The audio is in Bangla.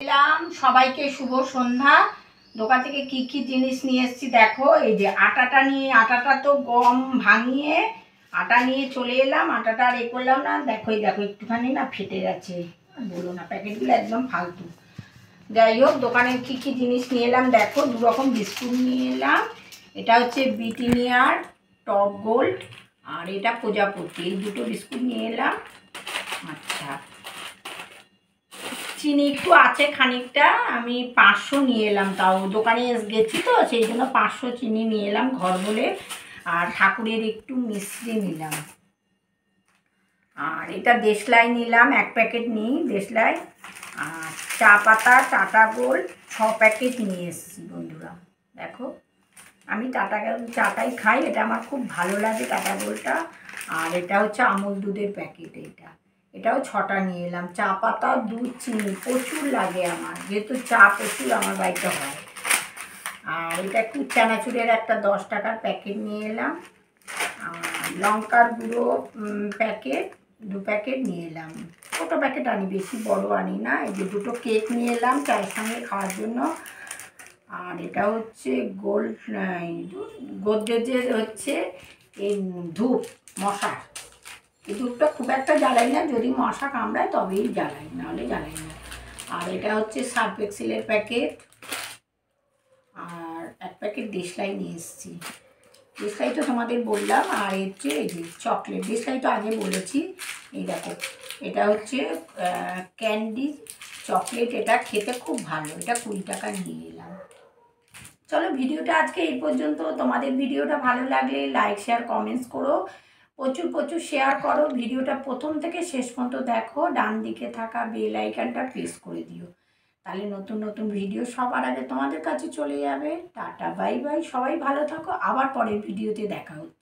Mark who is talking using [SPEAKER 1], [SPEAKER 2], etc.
[SPEAKER 1] এলাম। সবাইকে শুভ সন্ধ্যা। দোকান থেকে কি কি জিনিস নিয়ে এসেছি দেখো। এই যে আটাটা তো গম ভাঙিয়ে আটা নিয়ে চলে এলাম। আটাটা আর করলাম না। দেখো দেখো একটুখানি না ফেটে গেছে, বলো না, প্যাকেটগুলো একদম ফালতু। যাই হোক, দোকানের কি কি জিনিস নিয়ে এলাম দেখো। 2 রকম বিস্কুট নিয়ে এলাম। এটা হচ্ছে ব্রিটানিয়ার টপ গোল্ড আর এটা প্রজাপতি, এই দুটো বিস্কুট নিয়ে এলাম। আচ্ছা, চিনি একটু আছে খানিকটা, আমি 500 নিয়ে এলাম। তাও দোকানে গেছি তো সেই জন্য 500 চিনি নিয়ে এলাম ঘর বলে। আর ঠাকুরের একটু মিষ্টি নিলাম। আর এটা দেশলাই নিলাম, 1 প্যাকেট নিই দেশলাই। আর চা পাতা টাটা গোল্ড 6 প্যাকেট নিয়ে এসেছি বন্ধুরা। দেখো, আমি চাটাই খাই, এটা আমার খুব ভালো লাগে টাটা গোল্ডটা। আর এটা হচ্ছে আমুল দুধের প্যাকেট, এটাও 6টা নিয়ে এলাম। চা পাতা দুধ চিনি প্রচুর লাগে আমার, যেহেতু চা প্রচুর আমার বাড়িতে হয়। আর এটা একটু চানাচুরের একটা 10 টাকার প্যাকেট নিয়ে এলাম। আর লঙ্কার গুঁড়ো প্যাকেট 2 প্যাকেট নিয়ে এলাম। ছোটো প্যাকেট আনি, বেশি বড় আনি না। এই যে 2টো কেক নিয়ে এলাম চায়ের সঙ্গে খাওয়ার জন্য। আর এটা হচ্ছে গোদরেজের হচ্ছে এই ধূপ মশার, এই ধূপটা খুব একটা জ্বালাই না, যদি মশা কামড়ায় তবেই জ্বালাই, নাহলে জ্বালাই না। আর এটা হচ্ছে সার্ফ এক্সেলের প্যাকেট। আর 1 প্যাকেট দেশলাই নিয়ে এসেছি। দেশলাই তো তোমাদের বললাম। আর হচ্ছে এই যে চকলেট, দেশলাই তো আগে বলেছি। এই দেখো, এটা হচ্ছে ক্যান্ডি চকলেট, এটা খেতে খুব ভালো, এটা 20 টাকা নিয়ে এলাম। চলো, ভিডিওটা আজকে এই পর্যন্ত। তোমাদের ভিডিওটা ভালো লাগলে লাইক শেয়ার কমেন্টস করো, প্রচুর প্রচুর শেয়ার করো। ভিডিওটা প্রথম থেকে শেষ পর্যন্ত দেখো, ডান দিকে থাকা বেল আইকনটা প্রেস করে দিও, তাহলে নতুন নতুন ভিডিও সবার আগে তোমাদের কাছে চলে যাবে। টাটা বাই বাই, সবাই ভালো থাকো, আবার পরের ভিডিওতে দেখা হচ্ছে।